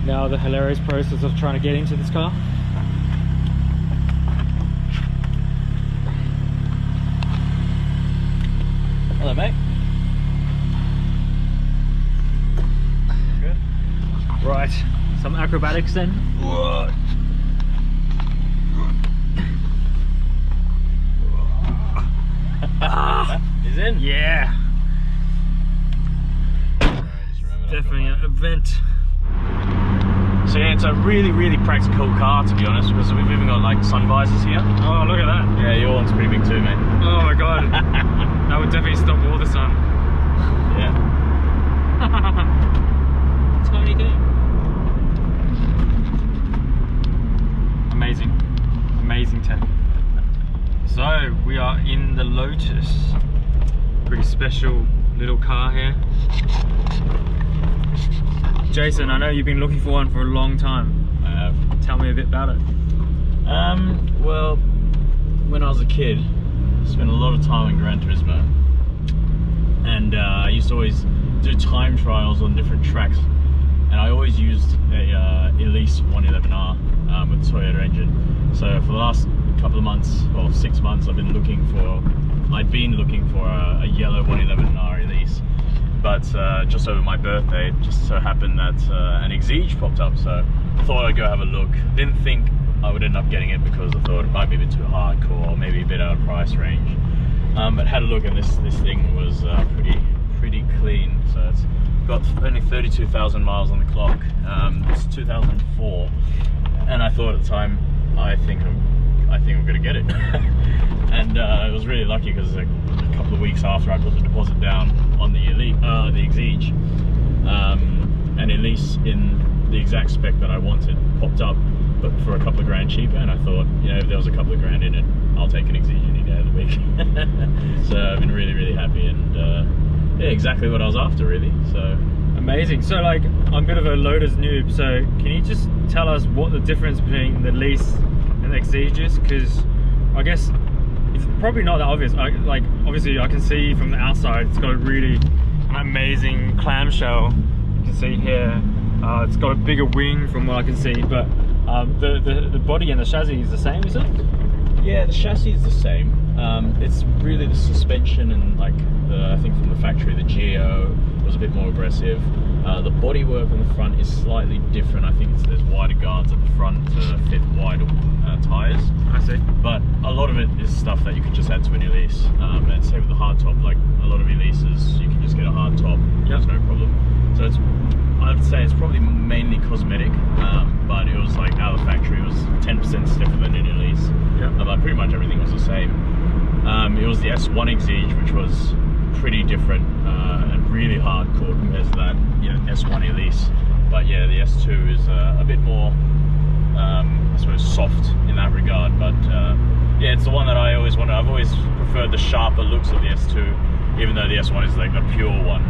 Now the hilarious process of trying to get into this car. Hello, mate. Good. Right, some acrobatics then. He's in? Yeah. Definitely an event. So yeah, it's a really practical car, to be honest, because we've even got like sun visors here. Oh, look at that. Yeah, your one's pretty big too, mate. Oh my god. That would definitely stop all the sun. Yeah. Tiny thing. Amazing. Amazing tech. So, we are in the Lotus. Pretty special little car here. Jayson, I know you've been looking for one for a long time. I have. Tell me a bit about it. Well, when I was a kid, I spent a lot of time in Gran Turismo. And I used to always do time trials on different tracks. And I always used a Elise 111R with the Toyota engine. So for the last couple of months, or 6 months, I'd been looking for a yellow 111R Elise. But just over my birthday, it just so happened that an Exige popped up, so I thought I'd go have a look. Didn't think I would end up getting it because I thought it might be a bit too hardcore, maybe a bit out of price range. But had a look, and this thing was pretty clean. So it's got only 32,000 miles on the clock. It's 2004, and I thought at the time, I think I'm gonna get it. And I was really lucky because a couple of weeks after I put the deposit down on the Exige, an Elise in the exact spec that I wanted popped up, but for a couple of grand cheaper. And I thought, you know, if there was a couple of grand in it, I'll take an Exige any day of the week. So I've been really happy, and yeah, exactly what I was after, really. So amazing. So like, I'm a bit of a Lotus noob, so can you just tell us what the difference between the Elise and the Exige is? Because I guess it's probably not that obvious. Like, obviously I can see from the outside it's got a really amazing clamshell. You can see here it's got a bigger wing from what I can see, but the body and the chassis is the same, is it? Yeah, the chassis is the same. It's really the suspension, and like I think from the factory the GAO was a bit more aggressive. The bodywork on the front is slightly different. I think there's wider guards at the front to fit wider tyres. I see. But a lot of it is stuff that you could just add to an Elise. And same with the hardtop, like a lot of Elises, you can just get a hardtop, there's no problem. So I'd say it's probably mainly cosmetic, but it was like out of the factory, it was 10% stiffer than an Elise. But pretty much everything was the same. It was the S1 Exige, which was pretty different and really hardcore compared to that, you know, S1 Elise. But yeah, the S2 is a bit more, I suppose, soft in that regard. But yeah, it's the one that I always wanted. I've always preferred the sharper looks of the S2, even though the S1 is like the pure one.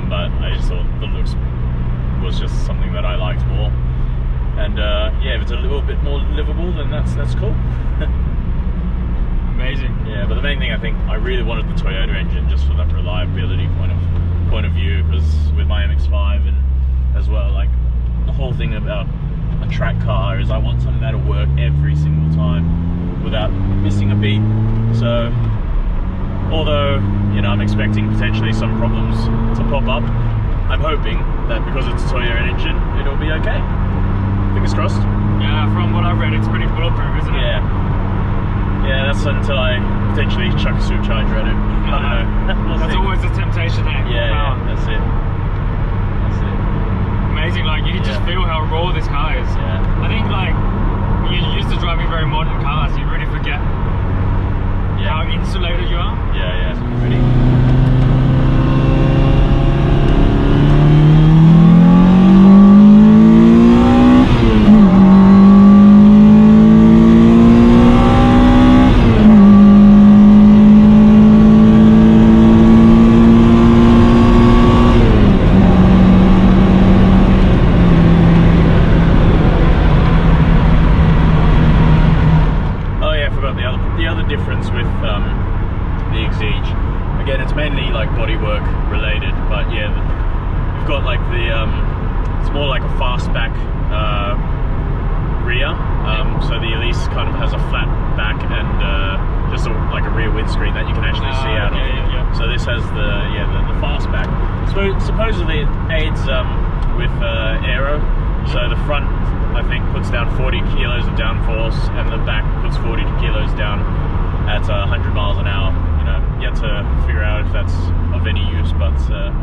But I just thought the looks was just something that I liked more. And yeah, if it's a little bit more livable, then that's cool. Amazing. Yeah, but the main thing, I think I really wanted the Toyota engine just for that reliability point of view, because with my MX-5 and as well, like the whole thing about a track car is I want something that'll work every single time without missing a beat. So although, you know, I'm expecting potentially some problems to pop up, I'm hoping that because it's a Toyota engine, it'll be okay. Fingers crossed. Yeah, from what I've read, it's pretty bulletproof, isn't it? Yeah. Yeah, that's until I potentially chuck a supercharger at it. I don't know. That's always a temptation, eh? Yeah, that's it. That's it. Amazing, like you can just feel how raw this car is. Yeah. I think like when you're used to driving very modern cars, you really forget how insulated you are. Yeah, pretty. it's more like a fastback rear. So the Elise kind of has a flat back and just like a rear windscreen that you can actually see out of. So this has the fastback. Supposedly it aids with aero. So the front, I think, puts down 40 kilos of downforce, and the back puts 40 kilos down at 100 miles an hour. You know, yet to figure out if that's of any use, but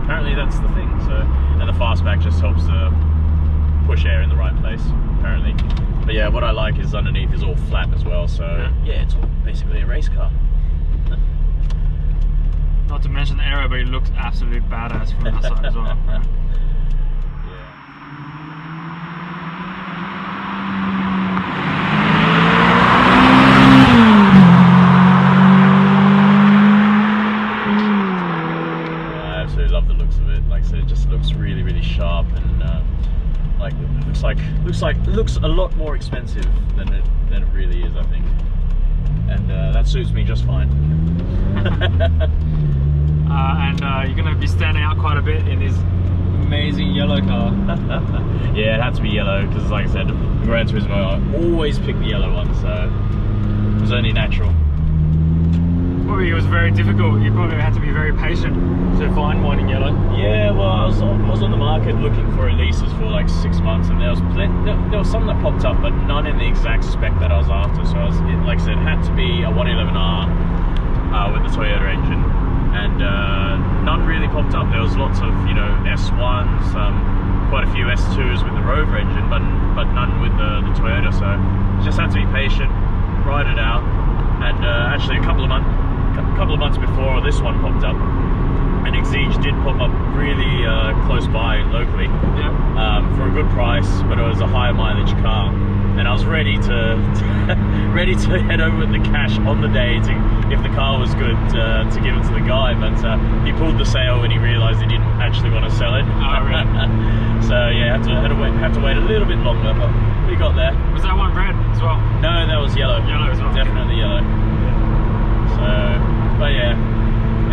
apparently that's the thing. So, and the fastback just helps to push air in the right place, apparently. But yeah, what I like is underneath is all flat as well. So yeah, it's all basically a race car. Not to mention the aero, but it looks absolutely badass from that side as well. Yeah. Sharp and like looks a lot more expensive than it really is, I think, and that suits me just fine. And you're gonna be standing out quite a bit in this amazing yellow car. Yeah, it had to be yellow because, like I said, in Gran Turismo I always pick the yellow one, so it was only natural. Probably it was very difficult. You probably had to be very patient to find one in yellow. Yeah, well, I was on the market looking for Elises for like 6 months, and there was some that popped up, but none in the exact spec that I was after. So like I said, it had to be a 111R with the Toyota engine, and none really popped up. There was lots of, you know, S1s, quite a few S2s with the Rover engine, but none with the Toyota. So just had to be patient, ride it out, and actually a couple of months before this one popped up, an Exige did pop up really close by locally, for a good price, but it was a higher mileage car, and I was ready to ready to head over with the cash on the day to, if the car was good, to give it to the guy, but he pulled the sale when he realised he didn't actually want to sell it. Oh, really? So yeah, had to wait a little bit longer, but we got there. Was that one red as well? No, that was yellow. Yellow as well. Definitely yellow. So, but yeah,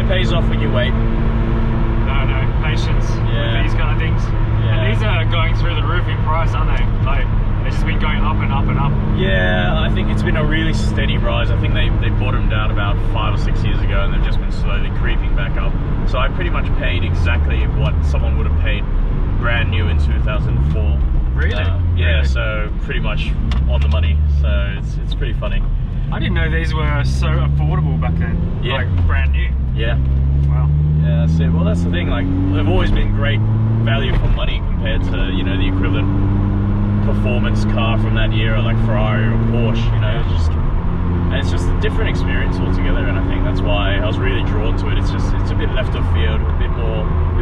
it pays off when you wait. No, patience with these kind of things. Yeah. And these are going through the roof in price, aren't they? Like, they've just been going up and up and up. Yeah, I think it's been a really steady rise. I think they bottomed out about 5 or 6 years ago, and they've just been slowly creeping back up. So I pretty much paid exactly what someone would have paid brand new in 2004. Really? Yeah, really? So pretty much on the money. So it's pretty funny. I didn't know these were so affordable back then. Yeah. Like brand new. Yeah. Wow. Yeah, that's it. Well, that's the thing. Like, they've always been great value for money compared to, you know, the equivalent performance car from that era, like Ferrari or Porsche. You know, it's just a different experience altogether. And I think that's why I was really drawn to it. It's a bit left of field, a bit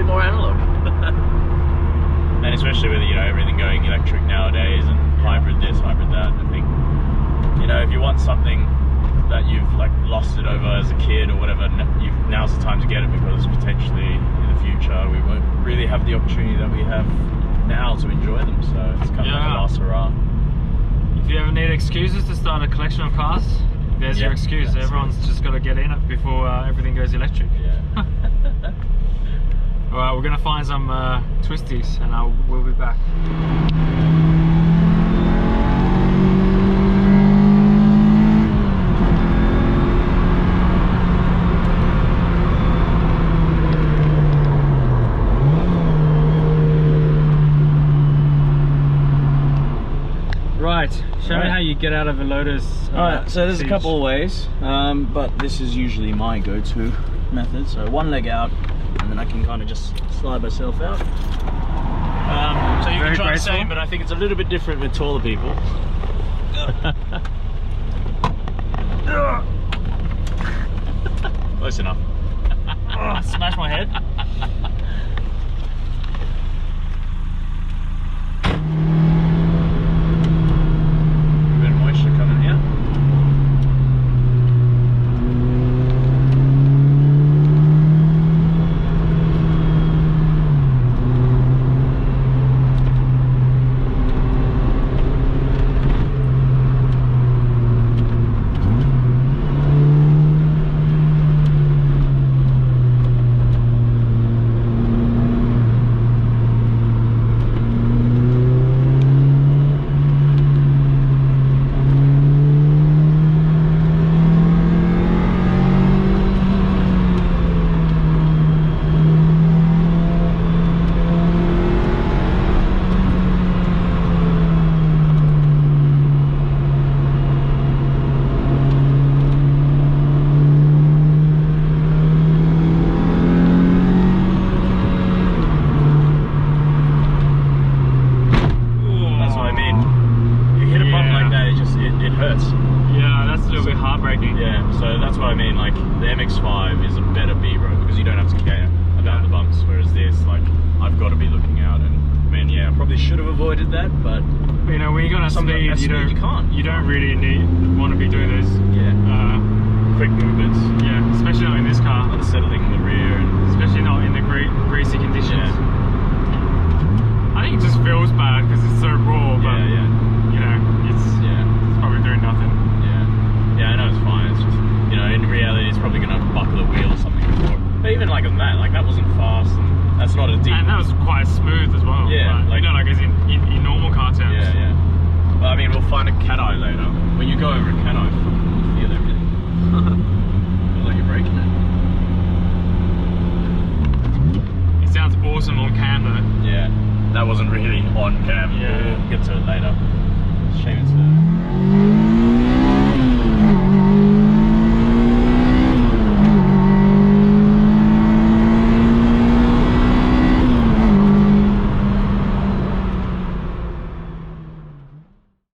more analog. And especially with, you know, everything going electric nowadays and hybrid this, hybrid that. I think, you know, if you want something that you've like lost it over as a kid or whatever, now's the time to get it, because potentially in the future we won't really have the opportunity that we have now to enjoy them. So it's kind of like a last hurrah. If you ever need excuses to start a collection of cars, there's your excuse. Everyone's just got to get in it before everything goes electric. Yeah. Alright, we're going to find some twisties and we'll be back. Right, show me how you get out of a Lotus. Alright, so there's Exige. a couple of ways, but this is usually my go-to method. So one leg out, and then I can kind of just slide myself out. So you can try the same, but I think it's a little bit different with taller people. Close enough. Smash my head. A bit of moisture coming here. X5 is a better B-road because you don't have to care about the bumps, whereas this, like, I've got to be looking out, and man, yeah, I probably should have avoided that, but You know, when you're gonna speed, you can't. You don't really want to be doing those. Quick movements. Yeah, especially not in this car. Unsettling in the rear, and Especially not in the greasy conditions. I think it just feels bad because it's so raw, but you know, it's probably doing nothing. Yeah, I know it's fine. It's just, you know, in reality, it's probably gonna buckle a wheel or something before. But even like on that, like that wasn't fast, and that's not a deep. And that was quite smooth as well. Yeah, like, you know, like as in normal car terms. Yeah. Well, I mean, we'll find a cat eye later. When you go over a cat eye, you feel everything. Feels like you're breaking it. It sounds awesome on cam though. Yeah, that wasn't really on cam. Yeah. We'll get to it later.